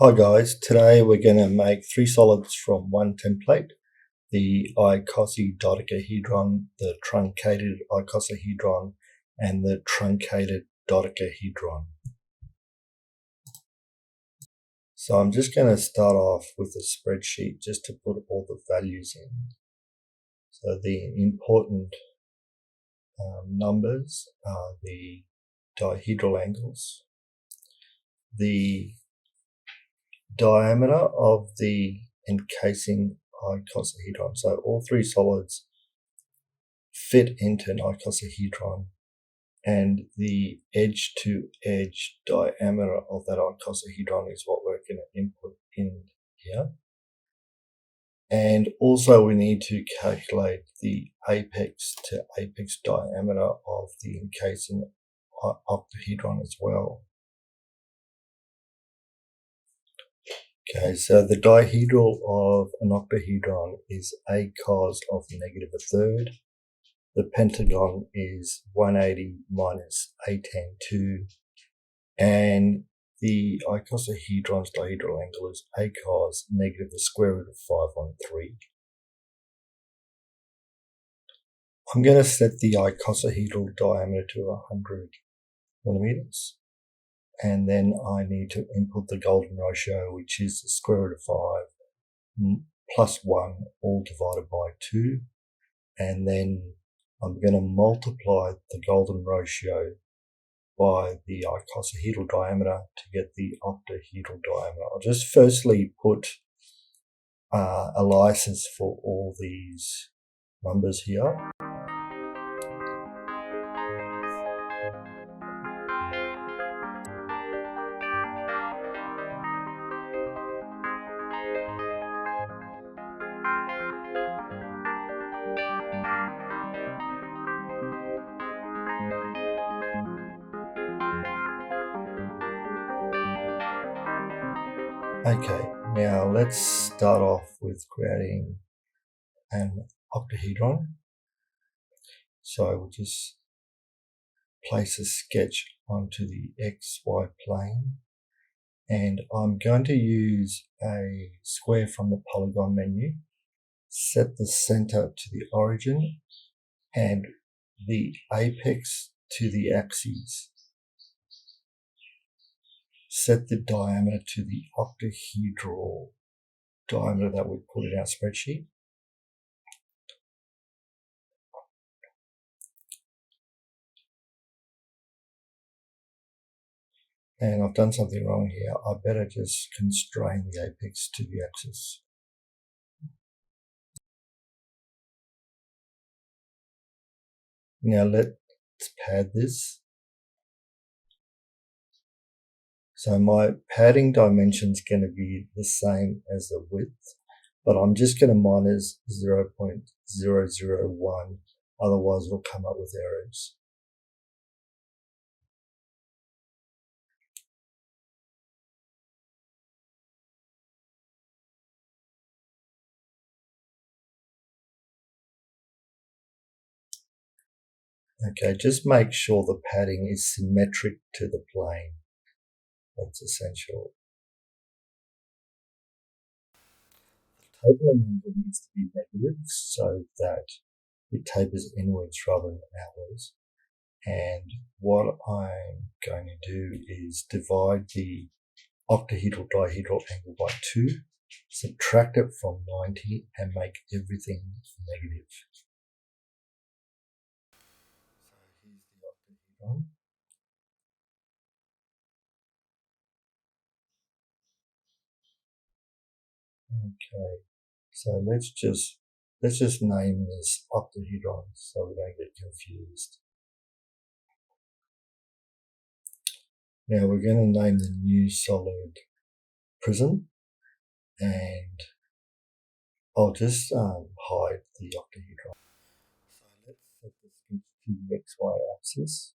Hi guys, today we're going to make three solids from one template, the icosidodecahedron, the truncated icosahedron, and the truncated dodecahedron. So I'm just going to start off with a spreadsheet just to put all the values in. So the important numbers are the dihedral angles, the diameter of the encasing icosahedron. So all three solids fit into an icosahedron, and the edge to edge diameter of that icosahedron is what we're going to input in here. And also we need to calculate the apex to apex diameter of the encasing octahedron as well. Okay, so the dihedral of an octahedron is a cos of -1/3. The pentagon is 180 minus a tan 2. And the icosahedron's dihedral angle is a cos negative the square root of 5/3. I'm going to set the icosahedral diameter to 100 millimeters. And then I need to input the golden ratio, which is the square root of 5 plus 1 all divided by 2. And then I'm going to multiply the golden ratio by the icosahedral diameter to get the octahedral diameter. I'll just firstly put aliases for all these numbers here. Okay, now let's start off with creating an octahedron. So we'll just place a sketch onto the XY plane, and I'm going to use a square from the polygon menu, set the center to the origin and the apex to the axes. Set the diameter to the octahedral diameter that we put in our spreadsheet. And I've done something wrong here. I better just constrain the apex to the axis. Now let's pad this. So my padding dimension is going to be the same as the width, but I'm just going to minus 0.001, otherwise we'll come up with errors. Okay, just make sure the padding is symmetric to the plane. That's essential. The tapering angle needs to be negative so that it tapers inwards rather than outwards. And what I'm going to do is divide the octahedral dihedral angle by 2, subtract it from 90, and make everything negative. So here's the octahedron. Okay, so let's just name this octahedron so we don't get confused. Now we're going to name the new solid prism, and I'll just hide the octahedron. So let's set the sketch to the XY axis.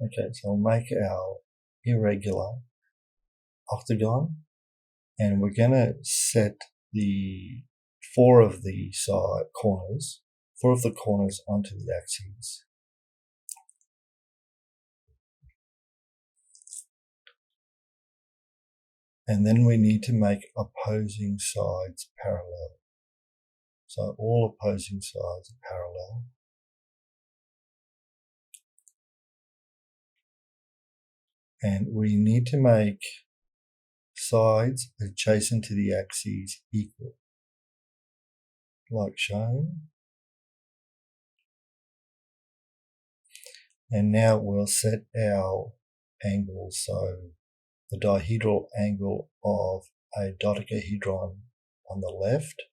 Okay, so I'll make our irregular octagon, and we're going to set the four of the corners onto the axes. And then we need to make opposing sides parallel. So all opposing sides are parallel. And we need to make sides adjacent to the axes equal, like shown. And now we'll set our angles. So the dihedral angle of a dodecahedron on the left,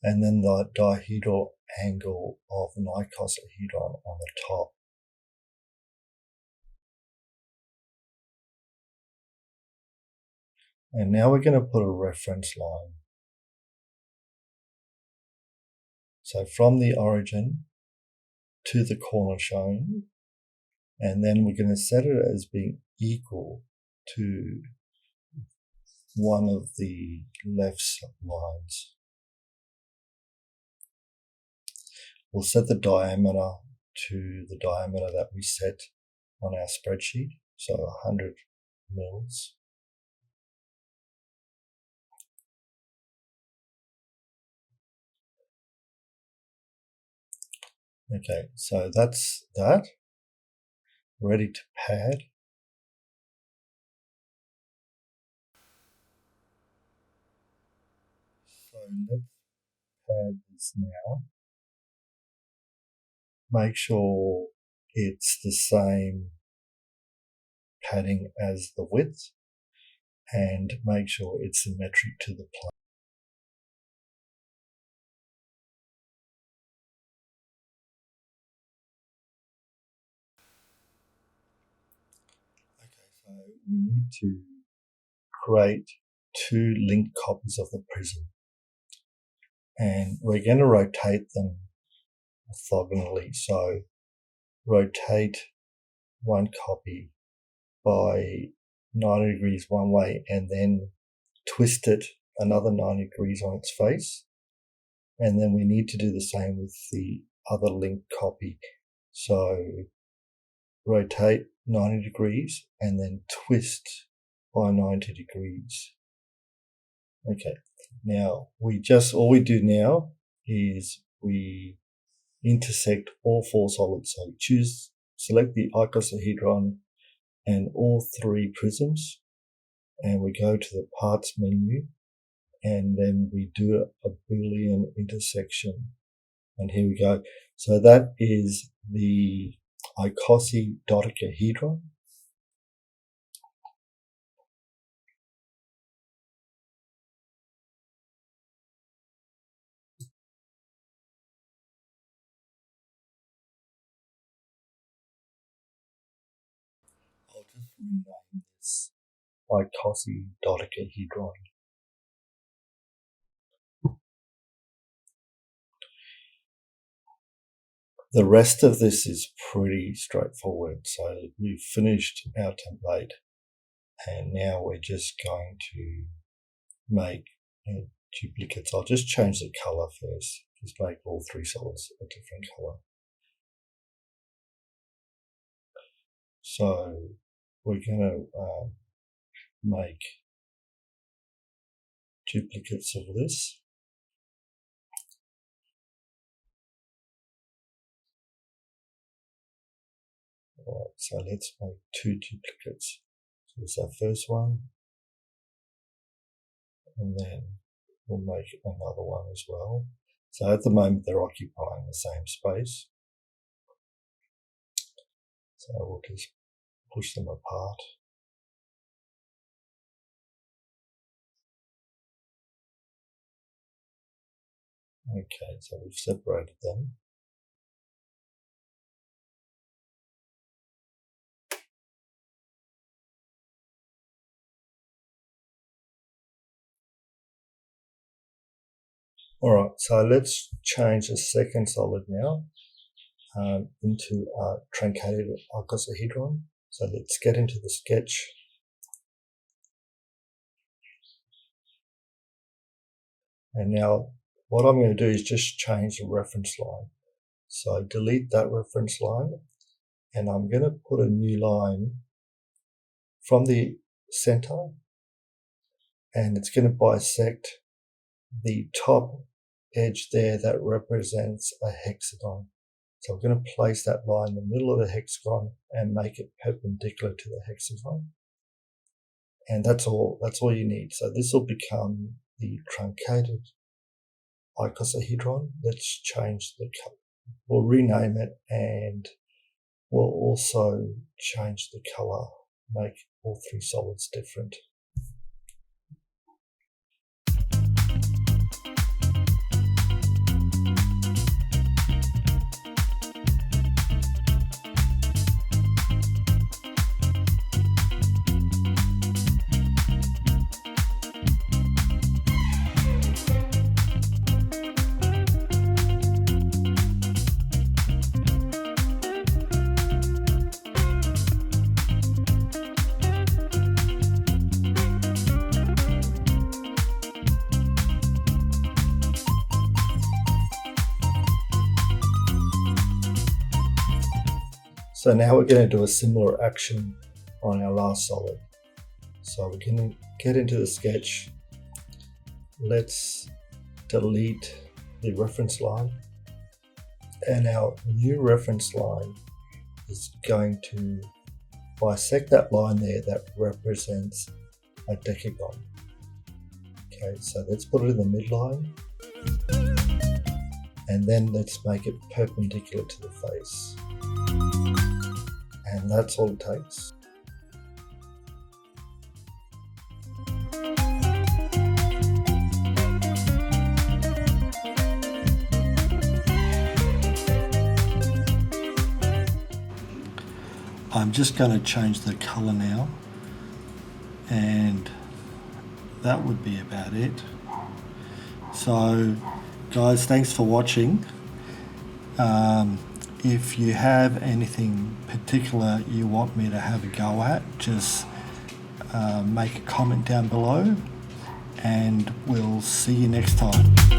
and then the dihedral angle of an icosahedron on the top. And now we're going to put a reference line. So from the origin to the corner shown, and then we're going to set it as being equal to one of the left lines. We'll set the diameter to the diameter that we set on our spreadsheet, so 100 mils. Okay, so that's that. Ready to pad. So let's pad this now. Make sure it's the same padding as the width, and make sure it's symmetric to the plane. Okay, so we need to create two linked copies of the prism, and we're going to rotate them orthogonally. So rotate one copy by 90 degrees one way, and then twist it another 90 degrees on its face. And then we need to do the same with the other linked copy. So rotate 90 degrees and then twist by 90 degrees. Okay, now all we do now is we intersect all four solids. So select the icosahedron and all three prisms, and we go to the parts menu, and then we do a Boolean intersection. And here we go. So that is the icosidodecahedron. I'll just rename this icosidodecahedron. The rest of this is pretty straightforward. So we've finished our template, and now we're just going to make duplicates. I'll just change the color first. Just make all three solids a different color. So we're going to make duplicates of this. Alright, so let's make two duplicates. So this is our first one, and then we'll make another one as well. So at the moment they're occupying the same space. So we'll just push them apart. Okay, so we've separated them. Alright, so let's change the second solid now into a truncated icosahedron. So let's get into the sketch. And now what I'm going to do is just change the reference line. So delete that reference line, and I'm going to put a new line from the center, and it's going to bisect the top edge there that represents a hexagon. So I'm going to place that line in the middle of the hexagon and make it perpendicular to the hexagon. And that's all you need. So this will become the truncated icosahedron. Let's change the color. We'll rename it, and we'll also change the color, make all three solids different. So now we're going to do a similar action on our last solid. So we're going to get into the sketch. Let's delete the reference line, and our new reference line is going to bisect that line there that represents a decagon. Okay, so let's put it in the midline, and then let's make it perpendicular to the face. And that's all it takes. I'm just going to change the color now, and that would be about it. So guys, thanks for watching. If you have anything particular you want me to have a go at, just make a comment down below, and we'll see you next time.